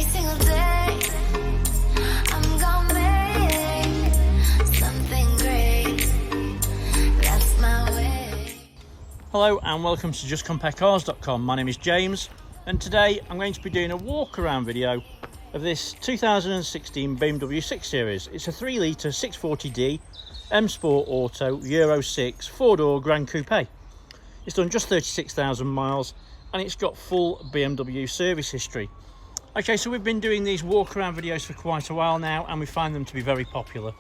single day. I'm gonna make something great. That's my way. Hello and welcome to JustCompareCars.com. My name is James and today I'm going to be doing a walk around video of this 2016 BMW 6 Series. It's a 3 litre 640D MSport Auto Euro 6 4-door Gran Coupe. It's done just 36,000 miles and it's got full BMW service history. Okay, so we've been doing these walk around videos for quite a while now and we find them to be very popular,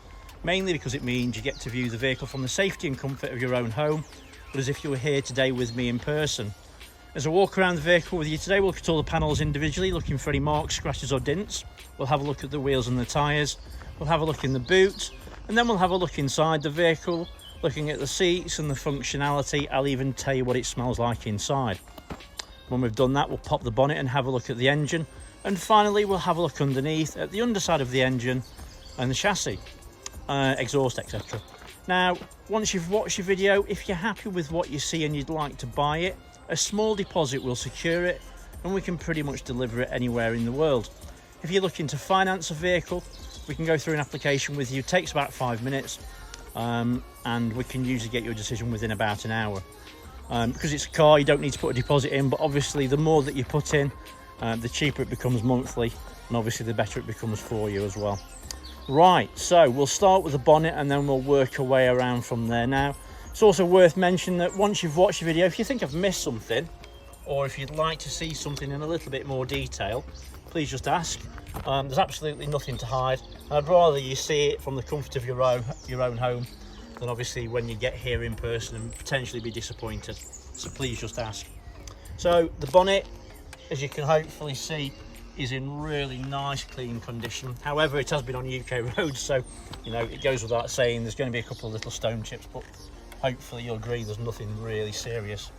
mainly because it means you get to view the vehicle from the safety and comfort of your own home, but as if you were here today with me in person. As I walk around the vehicle with you today, we'll look at all the panels individually, looking for any marks, scratches or dents. We'll have a look at the wheels and the tyres. We'll have a look in the boot, and then we'll have a look inside the vehicle, looking at the seats and the functionality. I'll even tell you what it smells like inside. When we've done that, we'll pop the bonnet and have a look at the engine. And finally, we'll have a look underneath at the underside of the engine and the chassis, exhaust, etc. Now, once you've watched your video, if you're happy with what you see and you'd like to buy it, a small deposit will secure it and we can pretty much deliver it anywhere in the world. If you're looking to finance a vehicle, we can go through an application with you. It takes about 5 minutes and we can usually get your decision within about an hour. Because it's a car, you don't need to put a deposit in, but obviously the more that you put in, the cheaper it becomes monthly, and obviously the better it becomes for you as well. Right, so we'll start with the bonnet and then we'll work our way around from there. Now, it's also worth mentioning that once you've watched the video, if you think I've missed something, or if you'd like to see something in a little bit more detail, please just ask. There's absolutely nothing to hide. I'd rather you see it from the comfort of your own home than obviously when you get here in person and potentially be disappointed. So please just ask. So the bonnet, as you can hopefully see, is in really nice clean condition. However, it has been on UK roads, so you know it goes without saying there's going to be a couple of little stone chips, but hopefully you'll agree there's nothing really serious.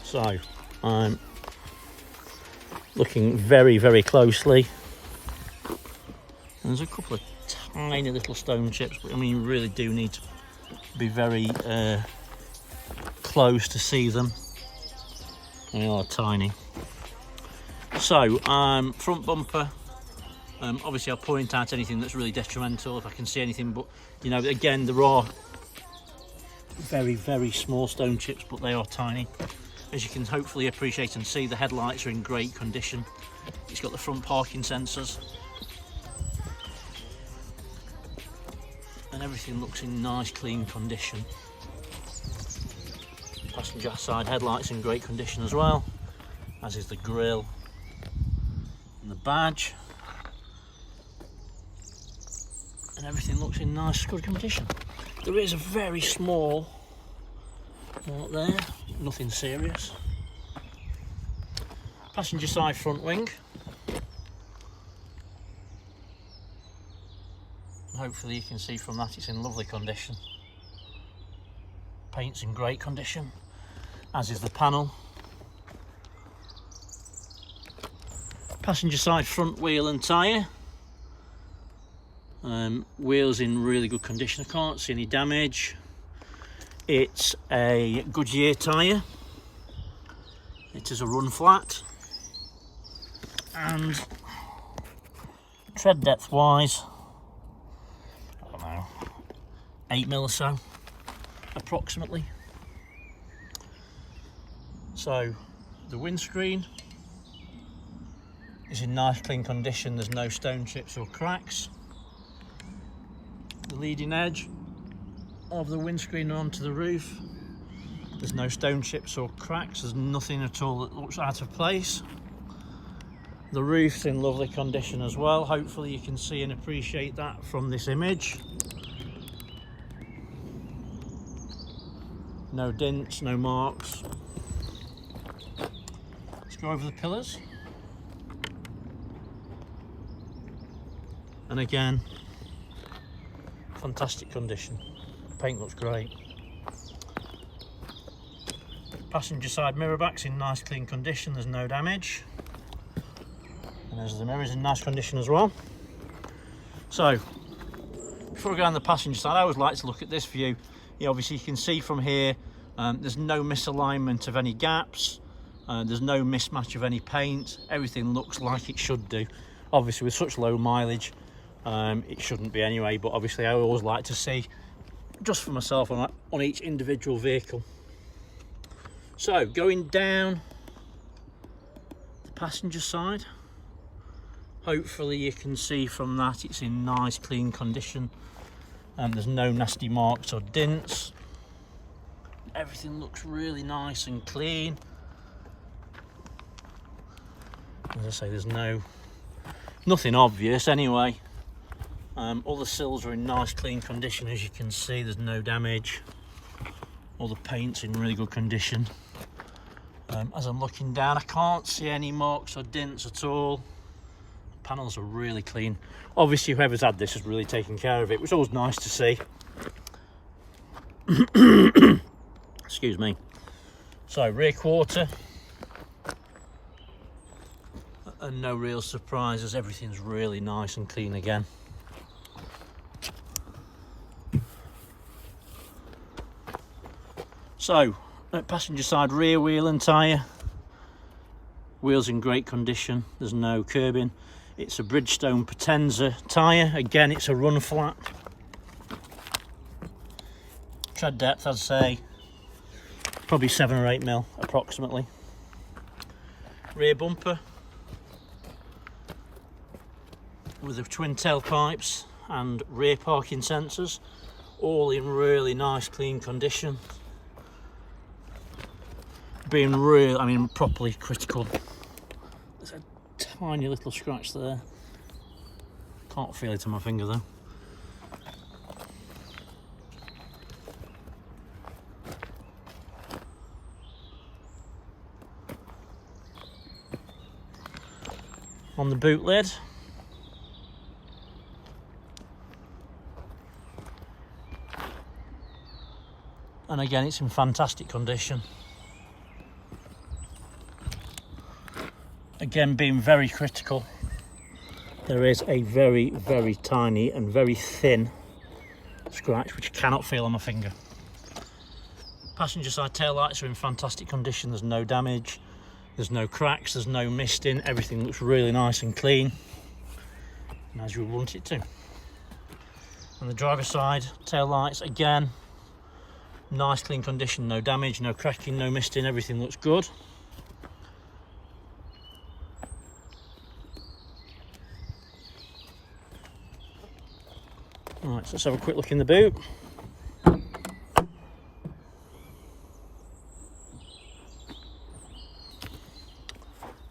So I'm looking very, very closely. There's a couple of tiny little stone chips, but I mean you really do need to be very close to see them. They are tiny. So front bumper, obviously I'll point out anything that's really detrimental if I can see anything, but you know, again, there are very, very small stone chips, but they are tiny. As you can hopefully appreciate and see, the headlights are in great condition. It's got the front parking sensors and everything looks in nice clean condition. Passenger side headlights in great condition as well, as is the grille and the badge, and everything looks in nice good condition. There is a very small mark there, nothing serious. Passenger side front wing, hopefully you can see from that it's in lovely condition. Paint's in great condition, as is the panel. Passenger side front wheel and tyre. Wheels in really good condition, I can't see any damage. It's a Goodyear tyre. It is a run flat. And tread depth wise, I don't know, 8 mil or so, approximately. So the windscreen is in nice clean condition, there's no stone chips or cracks. The leading edge of the windscreen onto the roof, there's no stone chips or cracks, there's nothing at all that looks out of place. The roof's in lovely condition as well, hopefully you can see and appreciate that from this image. No dents, no marks. Let's go over the pillars. And again, fantastic condition. Paint looks great. Passenger side mirror backs in nice clean condition, there's no damage. And there's the mirrors in nice condition as well. So, before I go on the passenger side, I always like to look at this view. Obviously you can see from here, there's no misalignment of any gaps. There's no mismatch of any paint. Everything looks like it should do. Obviously with such low mileage, it shouldn't be anyway, but obviously I always like to see just for myself on each individual vehicle. So going down the passenger side, hopefully you can see from that it's in nice clean condition and there's no nasty marks or dents. Everything looks really nice and clean. As I say, there's nothing obvious anyway. All the sills are in nice clean condition, as you can see. There's no damage. All the paint's in really good condition. As I'm looking down, I can't see any marks or dents at all. Panels are really clean. Obviously whoever's had this has really taken care of it, which is always nice to see. Excuse me. So rear quarter, and no real surprises, everything's really nice and clean again. So at passenger side, rear wheel and tyre, wheels in great condition, there's no curbing. It's a Bridgestone Potenza tyre, again it's a run flat. Tread depth, I'd say probably 7 or 8 mil approximately. Rear bumper with the twin tailpipes and rear parking sensors, all in really nice clean condition. Being real, I mean properly critical. There's a tiny little scratch there. Can't feel it on my finger though. On the boot lid, and again it's in fantastic condition. Again, being very critical, there is a very, very tiny and very thin scratch which I cannot feel on my finger. Passenger side tail lights are in fantastic condition. There's no damage, there's no cracks, there's no misting. Everything looks really nice and clean, and as you would want it to. On the driver's side, tail lights again, nice clean condition, no damage, no cracking, no misting. Everything looks good. Right, so let's have a quick look in the boot.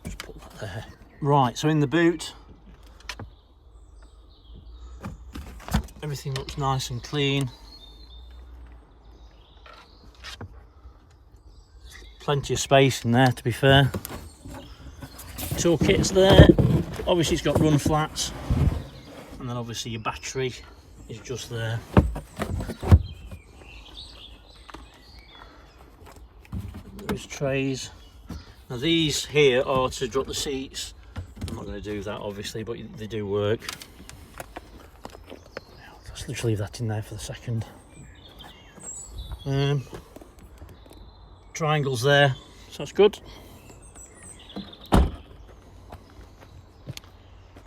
Just put that there. Right, so in the boot, everything looks nice and clean. Plenty of space in there, to be fair. Toolkit's there. Obviously it's got run flats, and then obviously your battery is just there. There's trays. Now these here are to drop the seats. I'm not going to do that obviously, but they do work. Let's just leave that in there for the second. Triangles there, so that's good.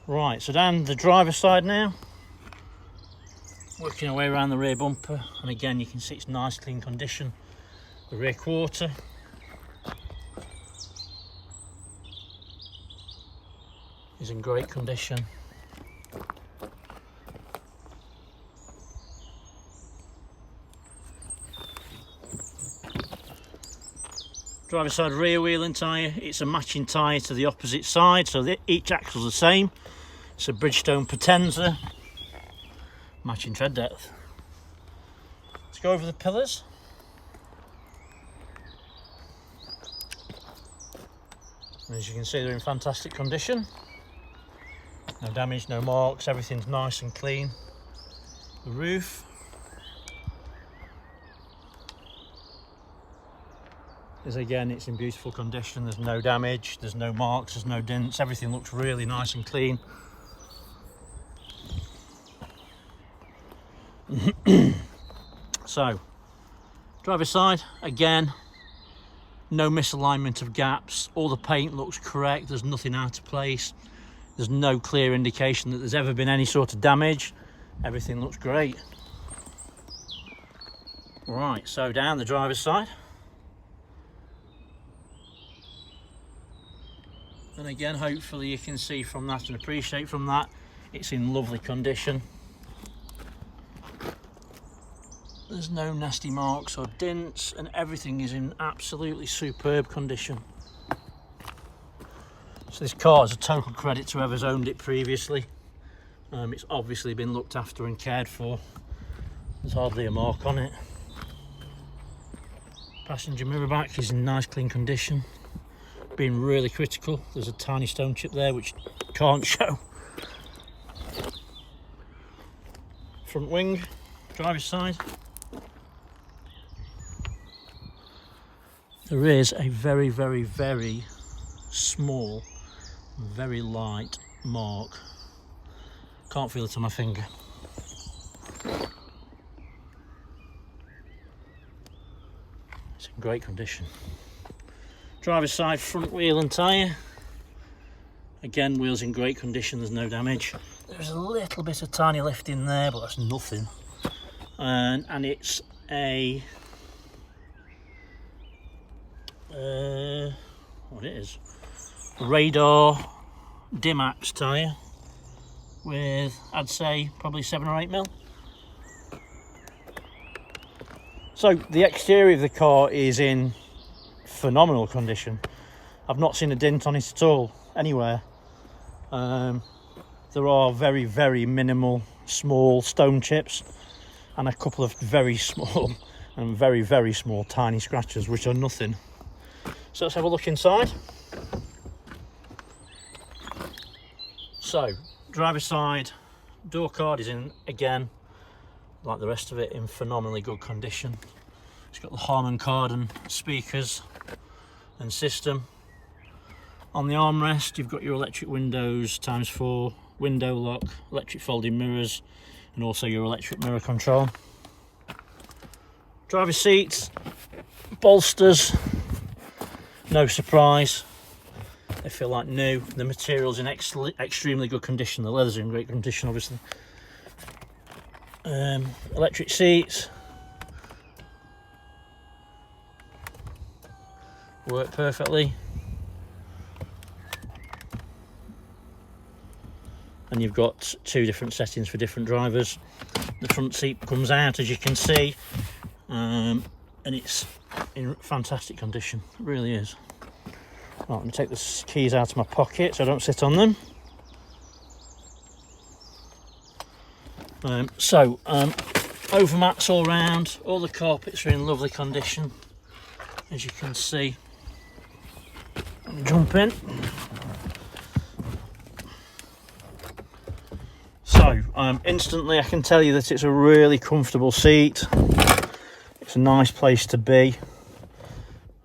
Right, so down the driver's side now, working our way around the rear bumper, and again you can see it's nice clean condition. The rear quarter is in great condition. Driver's side rear wheel and tyre, it's a matching tyre to the opposite side, so each axle's the same. It's a Bridgestone Potenza, matching tread depth. Let's go over the pillars. And as you can see, they're in fantastic condition. No damage, no marks, everything's nice and clean. The roof is again, it's in beautiful condition. There's no damage, there's no marks, there's no dents. Everything looks really nice and clean. So, driver's side, again, no misalignment of gaps, all the paint looks correct, there's nothing out of place, there's no clear indication that there's ever been any sort of damage. Everything looks great. Right, so down the driver's side. And again, hopefully you can see from that and appreciate from that, it's in lovely condition. There's no nasty marks or dents, and everything is in absolutely superb condition. So this car is a total credit to whoever's owned it previously. It's obviously been looked after and cared for. There's hardly a mark on it. Passenger mirror back is in nice clean condition. Being really critical, there's a tiny stone chip there which can't show. Front wing, driver's side. There is a very, very, very small, very light mark. Can't feel it on my finger. It's in great condition. Driver's side, front wheel and tyre. Again, wheels in great condition, there's no damage. There's a little bit of tiny lift in there, but that's nothing. And it's a what it is, radar Dimax tyre with, I'd say, probably 7 or 8 mil. So the exterior of the car is in phenomenal condition. I've not seen a dent on it at all anywhere. There are very, very minimal small stone chips and a couple of very small and very, very small tiny scratches, which are nothing. So let's have a look inside. So driver's side, door card is in, again, like the rest of it, in phenomenally good condition. It's got the Harman Kardon speakers and system. On the armrest you've got your electric windows ×4, window lock, electric folding mirrors, and also your electric mirror control. Driver's seats, bolsters, no surprise, they feel like new. The material's in extremely good condition, the leather's in great condition obviously. Electric seats, work perfectly. And you've got 2 different settings for different drivers. The front seat comes out, as you can see, and it's in fantastic condition, it really is. Right, let me take the keys out of my pocket so I don't sit on them. Overmats all round, all the carpets are in lovely condition, as you can see. Let me jump in. So instantly I can tell you that it's a really comfortable seat. It's a nice place to be.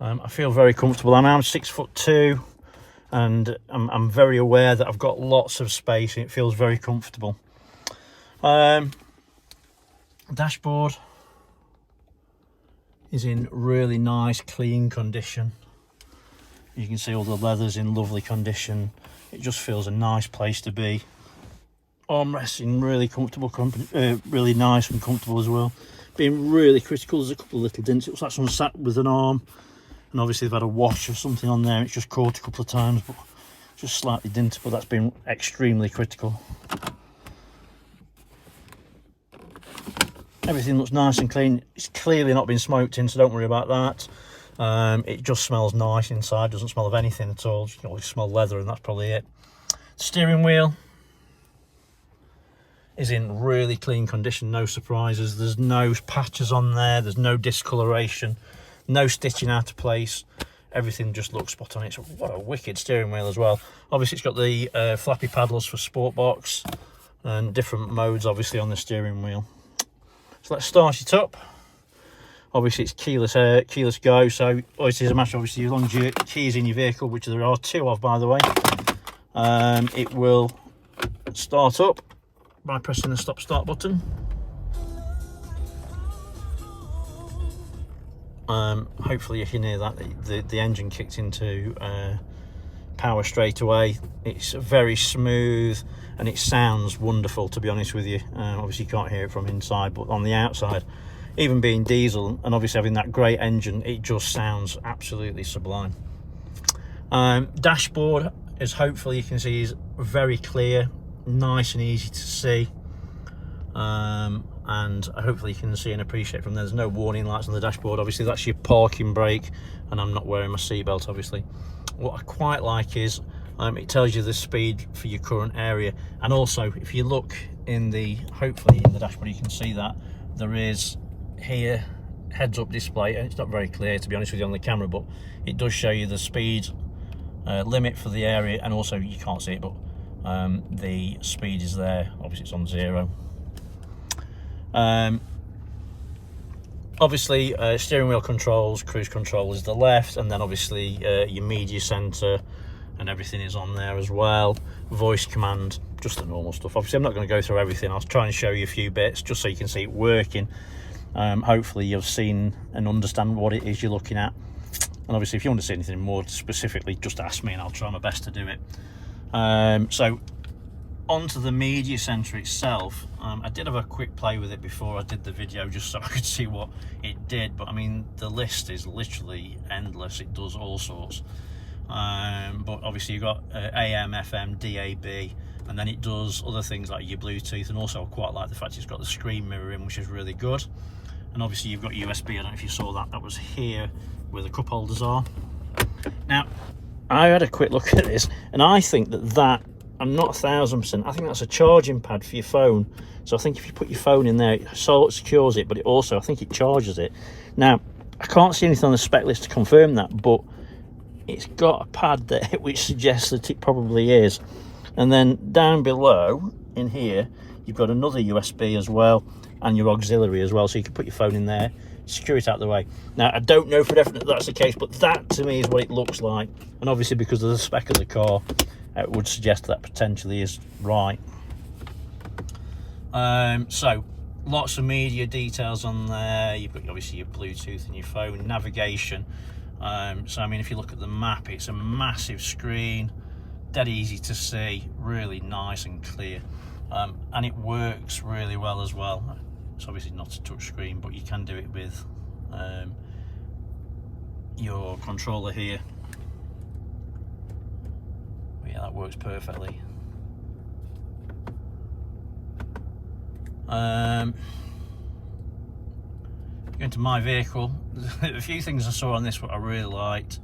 I feel very comfortable. I'm 6'2", and I'm very aware that I've got lots of space and it feels very comfortable. Dashboard is in really nice clean condition. You can see all the leather's in lovely condition. It just feels a nice place to be. Armrests in really comfortable, really nice and comfortable as well. Being really critical, there's a couple of little dents. It looks like someone sat with an arm, and obviously they've had a wash or something on there. It's just caught a couple of times, but just slightly dented, but that's been extremely critical. Everything looks nice and clean. It's clearly not been smoked in, so don't worry about that. It just smells nice inside, doesn't smell of anything at all. You can only smell leather, and that's probably it. Steering wheel is in really clean condition, no surprises. There's no patches on there, there's no discoloration, no stitching out of place. Everything just looks spot on. It's what a wicked steering wheel as well. Obviously it's got the flappy paddles for sport box and different modes obviously on the steering wheel. So let's start it up. Obviously it's keyless go, so obviously it's a matter obviously as long as your keys in your vehicle, which there are 2 of by the way, it will start up by pressing the stop start button. Hopefully you can hear that the engine kicked into power straight away. It's very smooth and it sounds wonderful, to be honest with you. Obviously you can't hear it from inside, but on the outside, even being diesel and obviously having that great engine, it just sounds absolutely sublime. Dashboard, as hopefully you can see, is very clear, nice and easy to see. And hopefully you can see and appreciate from there, there's no warning lights on the dashboard. Obviously that's your parking brake, and I'm not wearing my seatbelt obviously. What I quite like is it tells you the speed for your current area, and also if you look in the, hopefully in the dashboard you can see that there is here heads up display, and it's not very clear to be honest with you on the camera, but it does show you the speed limit for the area, and also you can't see it, but the speed is there. Obviously it's on 0. Obviously steering wheel controls, cruise control is the left, and then obviously your media center and everything is on there as well. Voice command, just the normal stuff. Obviously I'm not going to go through everything, I'll try and show you a few bits just so you can see it working. Hopefully you've seen and understand what it is you're looking at, and obviously if you want to see anything more specifically, just ask me and I'll try my best to do it. So onto the media center itself, I did have a quick play with it before I did the video just so I could see what it did, but I mean the list is literally endless. It does all sorts, but obviously you've got AM, FM, DAB, and then it does other things like your Bluetooth, and also I quite like the fact it's got the screen mirroring, which is really good. And obviously you've got USB, I don't know if you saw that, that was here where the cup holders are. Now I had a quick look at this and I think that I'm not 1000%, I think that's a charging pad for your phone. So I think if you put your phone in there, it secures it, but it also, I think it charges it. Now, I can't see anything on the spec list to confirm that, but it's got a pad there which suggests that it probably is. And then down below, in here, you've got another USB as well, and your auxiliary as well, so you can put your phone in there, secure it out of the way. Now, I don't know for definite that's the case, but that to me is what it looks like. And obviously because of the spec of the car, it would suggest that potentially is right. So lots of media details on there. You've got obviously your Bluetooth and your phone, navigation. So I mean, if you look at the map, it's a massive screen, dead easy to see, really nice and clear, and it works really well as well. It's obviously not a touch screen, but you can do it with your controller here. Yeah, that works perfectly. Going to my vehicle, a few things I saw on this what I really liked.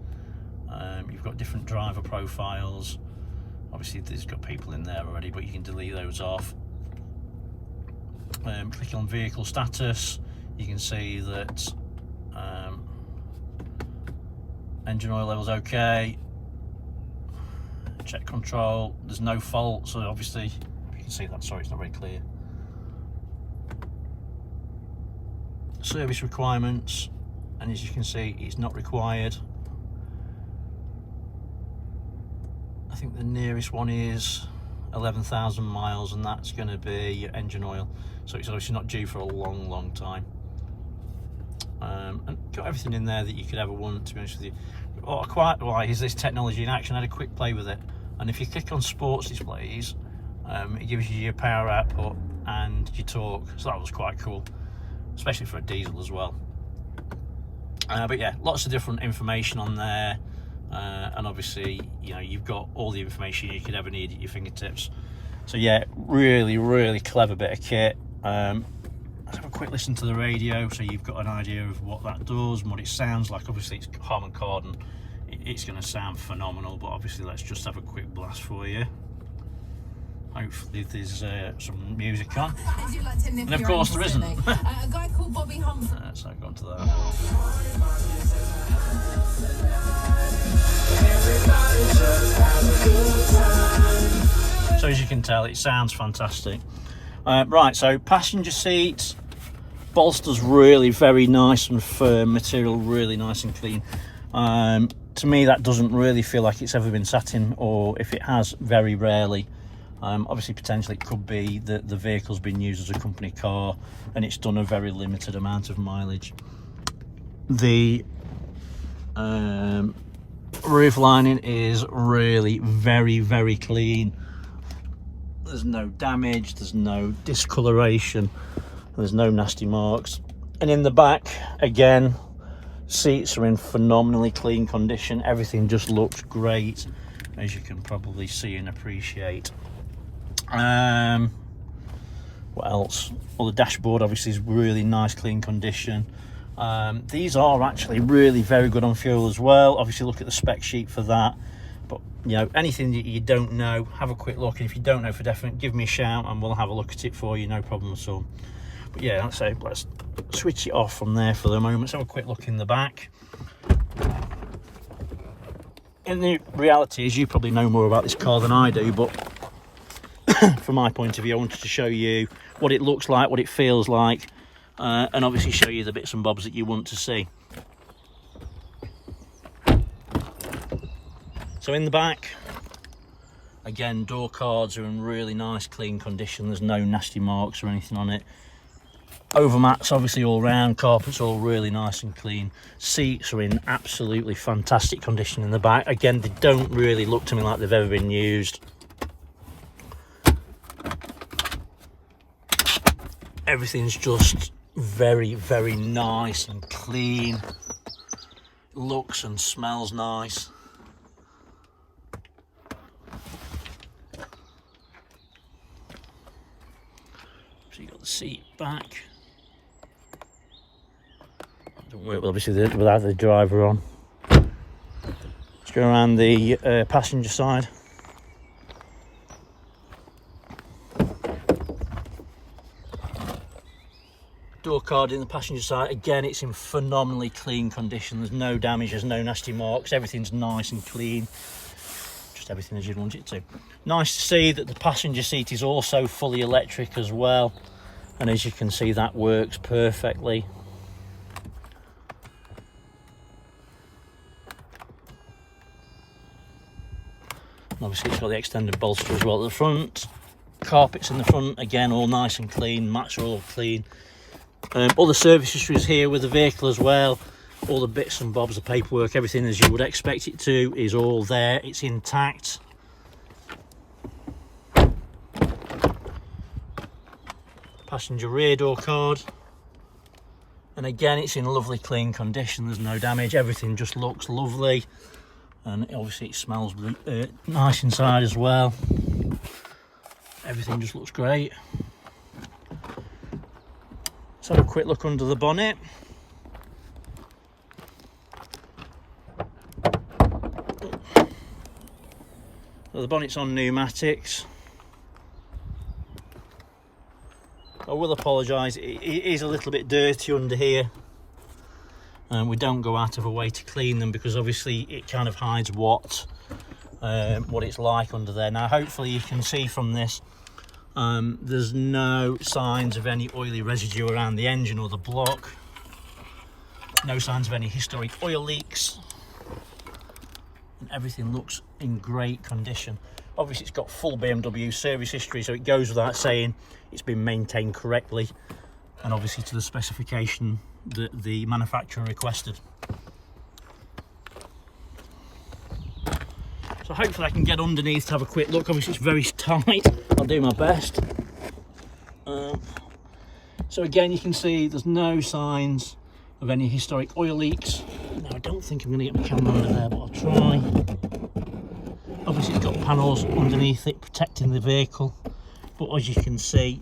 You've got different driver profiles. Obviously there's got people in there already, but you can delete those off. Click on vehicle status, you can see that engine oil level's okay. Check control, there's no fault, so obviously you can see that. Sorry, it's not very clear. Service requirements, and as you can see, it's not required. I think the nearest one is 11,000 miles, and that's going to be your engine oil, so it's obviously not due for a long time. And got everything in there that you could ever want, to be honest with you. What I quite like is this technology in action. I had a quick play with it, and if you click on sports displays, it gives you your power output and your torque, so that was quite cool, especially for a diesel as well. But yeah, lots of different information on there, and obviously, you know, you've got all the information you could ever need at your fingertips. So yeah, really clever bit of kit. Let's have a quick listen to the radio so you've got an idea of what that does and what it sounds like. Obviously it's Harman Kardon, it's going to sound phenomenal, but obviously let's just have a quick blast for you. Hopefully there's some music on, and of course there isn't. A guy called Bobby Humphrey. So go on to that. So as you can tell, it sounds fantastic. Right, so passenger seats, bolsters really very nice and firm, material really nice and clean. To me, that doesn't really feel like it's ever been sat in, or if it has, very rarely. Obviously potentially it could be that the vehicle's been used as a company car and it's done a very limited amount of mileage. The roof lining is really very clean. There's no damage, there's no discoloration, there's no nasty marks. And in the back, again, seats are in phenomenally clean condition. Everything just looks great, as you can probably see and appreciate. What else? Well, the dashboard obviously is really nice, clean condition. These are actually really very good on fuel as well. Obviously, look at the spec sheet for that. But you know, anything that you don't know, have a quick look. And if you don't know for definite, give me a shout and we'll have a look at it for you. No problem at all. But yeah, let's switch it off from there for the moment. Let's have a quick look in the back. And the reality is, you probably know more about this car than I do, but from my point of view, I wanted to show you what it looks like, what it feels like, and obviously show you the bits and bobs that you want to see. So in the back, again, door cards are in really nice, clean condition. There's no nasty marks or anything on it. Overmats obviously all round, carpets all really nice and clean. Seats are in absolutely fantastic condition in the back. Again, they don't really look to me like they've ever been used. Everything's just very nice and clean. Looks and smells nice. So you got the seat back. Don't work obviously without the driver on. Let's go around the passenger side. Door card in the passenger side, again, it's in phenomenally clean condition. There's no damage, there's no nasty marks, everything's nice and clean, just everything as you'd want it to. Nice to see that the passenger seat is also fully electric as well, and as you can see, that works perfectly. Obviously it's got the extended bolster as well at the front. Carpets in the front, again, all nice and clean. Mats are all clean. All the service history is here with the vehicle as well. All the bits and bobs, the paperwork, everything as you would expect it to is all there. It's intact. Passenger rear door card. And again, it's in lovely clean condition. There's no damage. Everything just looks lovely. And obviously it smells nice inside as well. Everything just looks great. Let's have a quick look under the bonnet. So the bonnet's on pneumatics. I will apologise, it is a little bit dirty under here. And we don't go out of a way to clean them because obviously it kind of hides what it's like under there. Now hopefully you can see from this, there's no signs of any oily residue around the engine or the block. No signs of any historic oil leaks. And everything looks in great condition. Obviously it's got full BMW service history, so it goes without saying it's been maintained correctly and obviously to the specification that the manufacturer requested. So hopefully I can get underneath to have a quick look. Obviously it's very tight, I'll do my best. So again, you can see there's no signs of any historic oil leaks. Now I don't think I'm going to get my camera under there, but I'll try. Obviously it's got panels underneath it protecting the vehicle, but as you can see,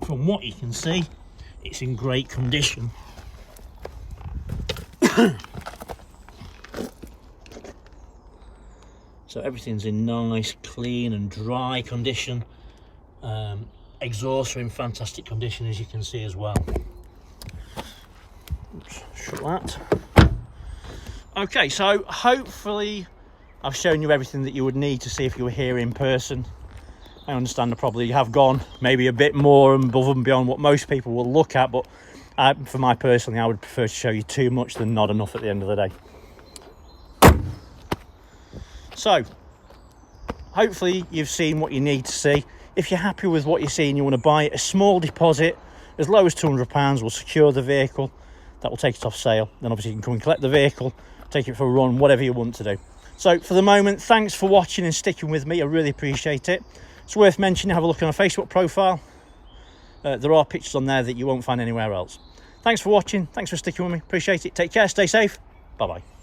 from what you can see, it's in great condition. So everything's in nice, clean and dry condition. Exhausts are in fantastic condition, as you can see as well. Oops, shut that. Okay, so hopefully I've shown you everything that you would need to see if you were here in person. I understand I probably have gone maybe a bit more above and beyond what most people will look at, but for my personally, I would prefer to show you too much than not enough at the end of the day. So, hopefully you've seen what you need to see. If you're happy with what you see and you want to buy it, a small deposit, as low as £200 will secure the vehicle. that will take it off sale. Then obviously you can come and collect the vehicle, take it for a run, whatever you want to do. So for the moment, thanks for watching and sticking with me. I really appreciate it. It's worth mentioning, have a look on our Facebook profile. There are pictures on there that you won't find anywhere else. Thanks for watching. Thanks for sticking with me. Appreciate it. Take care. Stay safe. Bye-bye.